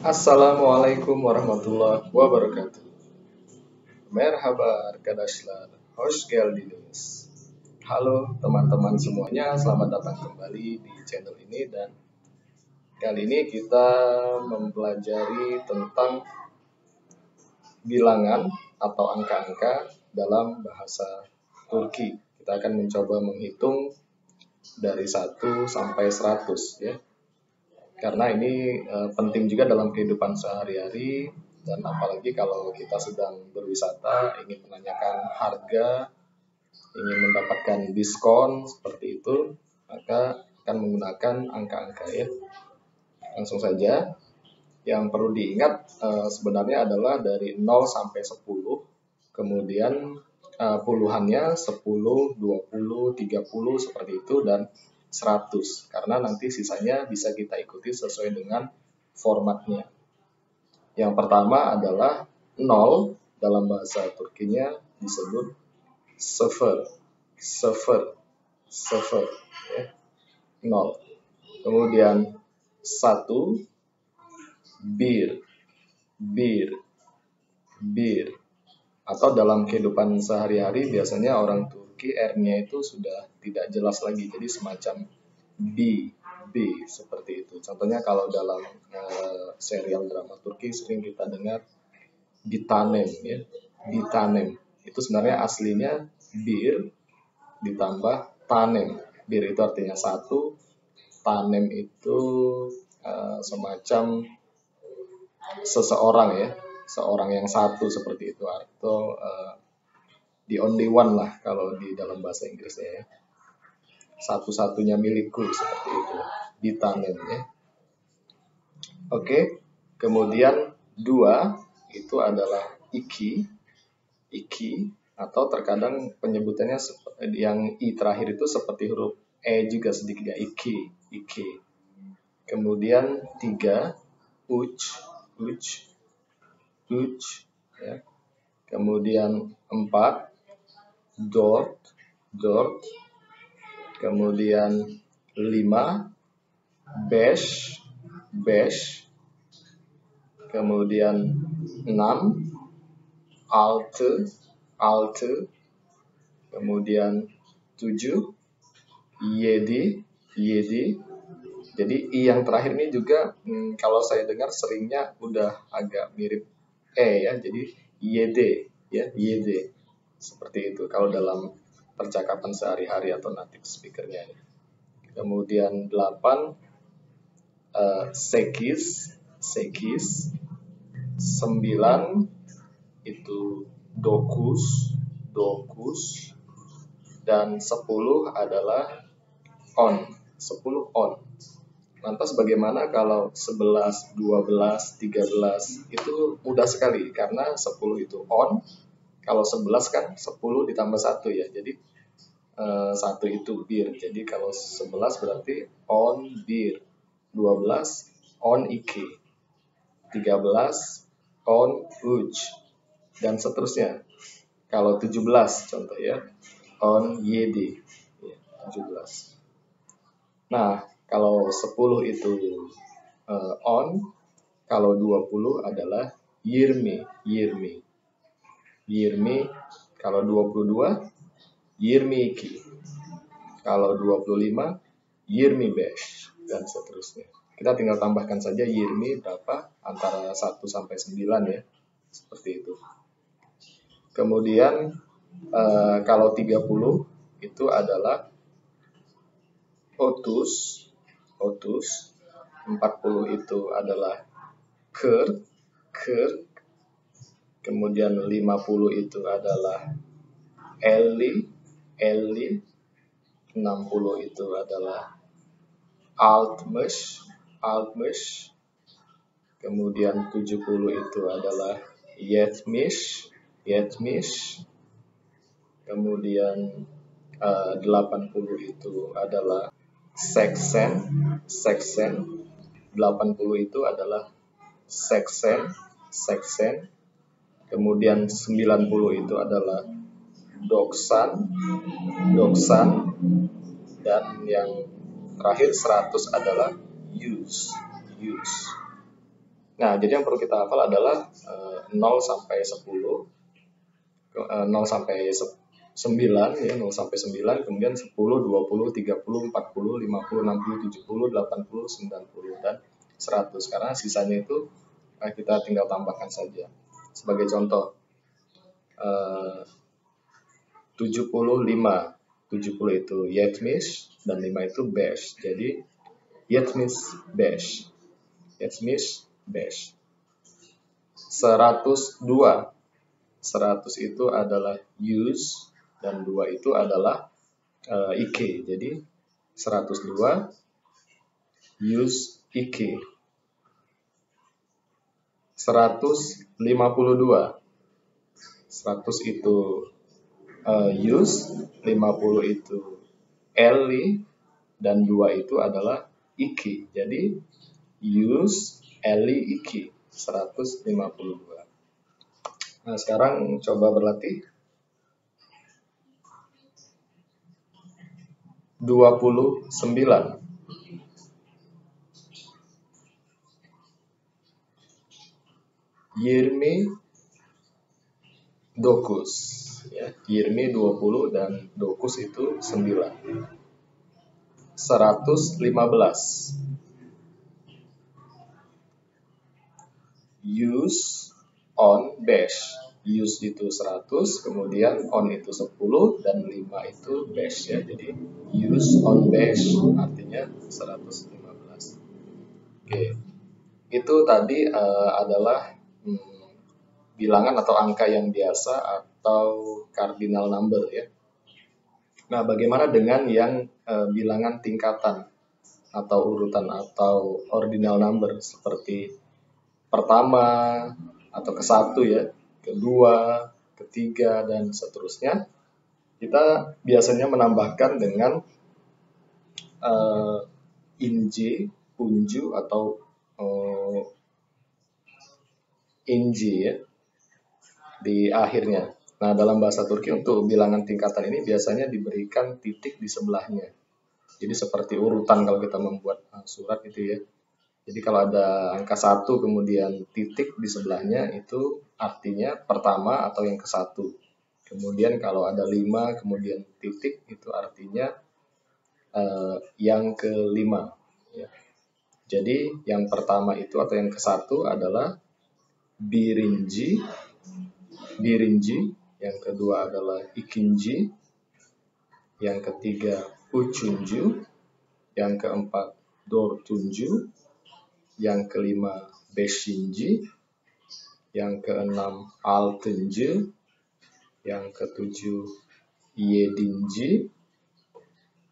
Assalamualaikum warahmatullahi wabarakatuh. Merhaba arkadaşlar, hoş geldiniz. Halo teman-teman semuanya, selamat datang kembali di channel ini. Dan kali ini kita mempelajari tentang bilangan atau angka-angka dalam bahasa Turki. Kita akan mencoba menghitung dari 1 sampai 100 ya. Karena ini penting juga dalam kehidupan sehari-hari, dan apalagi kalau kita sedang berwisata, ingin menanyakan harga, ingin mendapatkan diskon seperti itu, maka akan menggunakan angka-angka ya. Langsung saja, yang perlu diingat sebenarnya adalah dari 0 sampai 10, kemudian puluhannya 10, 20, 30 seperti itu, dan 100, karena nanti sisanya bisa kita ikuti sesuai dengan formatnya. Yang pertama adalah 0, dalam bahasa Turkinya disebut sıfır, ya, 0. Kemudian 1, bir, atau dalam kehidupan sehari-hari biasanya orang Turki R-nya itu sudah tidak jelas lagi, jadi semacam B seperti itu. Contohnya kalau dalam serial drama Turki sering kita dengar Bitanem ya, Bitanem itu sebenarnya aslinya bir ditambah tanem. Bir itu artinya 1, tanem itu semacam seseorang ya, seorang yang satu seperti itu, atau the only one lah kalau di dalam bahasa Inggrisnya ya. Satu-satunya milikku seperti itu, ditanem ya. Oke, kemudian 2 itu adalah iki, atau terkadang penyebutannya yang i terakhir itu seperti huruf e juga sedikit ya, iki. Kemudian 3, uch ya. Kemudian 4, dort. Kemudian 5, beş. Kemudian 6, altı. Kemudian 7, yedi. Jadi i yang terakhir ini juga kalau saya dengar seringnya udah agak mirip e ya, jadi yede ya, yede. Seperti itu kalau dalam percakapan sehari-hari atau native speakernya. Kemudian 8, sekiz. 9 itu dokuz. Dan 10 adalah on. Lantas bagaimana kalau 11, 12, 13? Itu mudah sekali karena 10 itu on. Kalau 11 kan 10 ditambah 1 ya. Jadi 1 itu bir. Jadi kalau 11 berarti on bir. 12 on iki. 13 on uch. Dan seterusnya. Kalau 17 contoh ya, on yedi. 17. Nah, kalau 10 itu on, kalau 20 adalah yirmi. Kalau 22, yirmi iki. Kalau 25, yirmi beş, dan seterusnya. Kita tinggal tambahkan saja yirmi berapa, antara 1 sampai 9 ya, seperti itu. Kemudian kalau 30 itu adalah otus. 40 itu adalah kır. Kemudian 50 itu adalah elli. 60 itu adalah altmış. Kemudian 70 itu adalah yetmiş. Kemudian 80 itu adalah seksen. 80 itu adalah seksen. Kemudian 90 itu adalah doksan. Dan yang terakhir 100 adalah use. Nah, jadi yang perlu kita hafal adalah 0 sampai 10, 0 sampai 9 ya, 0 sampai 9, kemudian 10, 20, 30, 40, 50, 60, 70, 80, 90 dan 100. Karena sisanya itu kita tinggal tambahkan saja. Sebagai contoh 75. 70 itu Yetmis dan 5 itu Besh. Jadi Yetmis Besh. Yetmis Besh. 102. 100 itu adalah use dan 2 itu adalah Ike. Jadi 102 use Ike. 152. 100 itu use, 50 itu Eli, dan 2 itu adalah Iki. Jadi use, Eli, Iki. 152. Nah, sekarang coba berlatih. 29. Yirmi Dokus. Ya, Yirmi 20 dan Dokus itu 9. 115. Use, on, bash. Use itu 100, kemudian on itu 10, dan 5 itu bash ya. Jadi use, on, bash artinya 115. Oke. Itu tadi adalah bilangan atau angka yang biasa atau cardinal number ya. Nah, bagaimana dengan yang bilangan tingkatan atau urutan atau ordinal number seperti pertama atau ke-1 ya, kedua, ketiga, dan seterusnya. Kita biasanya menambahkan dengan inji, unju, atau inji ya di akhirnya. Nah, dalam bahasa Turki untuk bilangan tingkatan ini biasanya diberikan titik di sebelahnya. Jadi seperti urutan kalau kita membuat surat itu ya. Jadi kalau ada angka 1 kemudian titik di sebelahnya itu artinya pertama atau yang ke-1. Kemudian kalau ada 5 kemudian titik itu artinya yang ke-5. Ya. Jadi yang pertama itu atau yang ke-1 adalah birinci, yang kedua adalah ikinci, yang ketiga uchunju, yang keempat dortunju, yang kelima beshinji, yang keenam altıncı, yang ketujuh yedinci,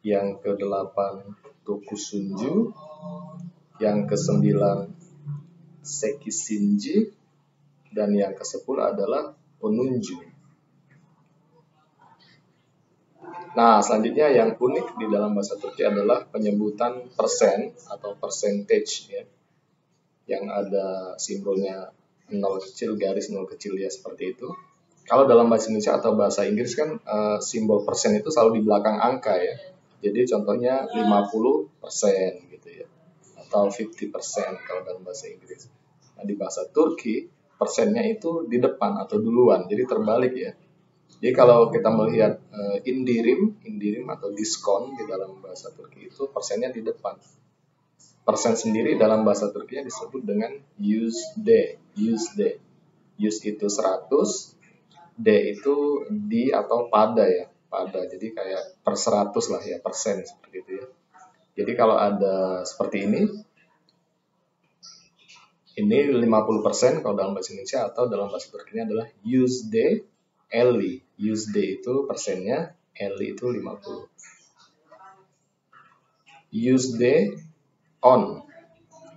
yang kedelapan dokusunju, yang kesembilan sekisinci, dan yang ke-10 adalah onunju. Nah, selanjutnya yang unik di dalam bahasa Turki adalah penyebutan persen atau percentage ya. Yang ada simbolnya 0 kecil, garis 0 kecil ya, seperti itu. Kalau dalam bahasa Indonesia atau bahasa Inggris kan simbol persen itu selalu di belakang angka ya. Jadi contohnya 50% gitu ya. Atau 50% kalau dalam bahasa Inggris. Nah, di bahasa Turki persennya itu di depan atau duluan. Jadi terbalik ya. Jadi kalau kita melihat indirim atau diskon di dalam bahasa Turki itu persennya di depan. Persen sendiri dalam bahasa Turki disebut dengan yüzde. Yüz itu 100, D itu di atau pada ya. Pada. Jadi kayak per 100 lah ya, persen seperti itu ya. Jadi kalau ada seperti ini 50% kalau dalam bahasa Indonesia, atau dalam bahasa Turki adalah yüzde 50. Yüzde itu persennya, 50 itu 50. Yüzde on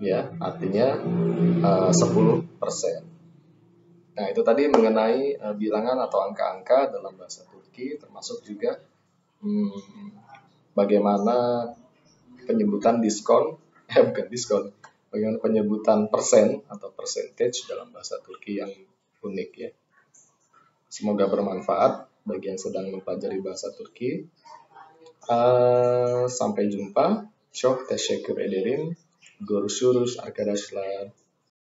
ya, artinya 10%. Nah, itu tadi mengenai bilangan atau angka-angka dalam bahasa Turki, termasuk juga bagaimana penyebutan diskon, bukan diskon, bagaimana penyebutan persen atau percentage dalam bahasa Turki yang unik ya. Semoga bermanfaat bagi yang sedang mempelajari bahasa Turki. Sampai jumpa. Çok teşekkür ederim. Görüşürüz arkadaşlar.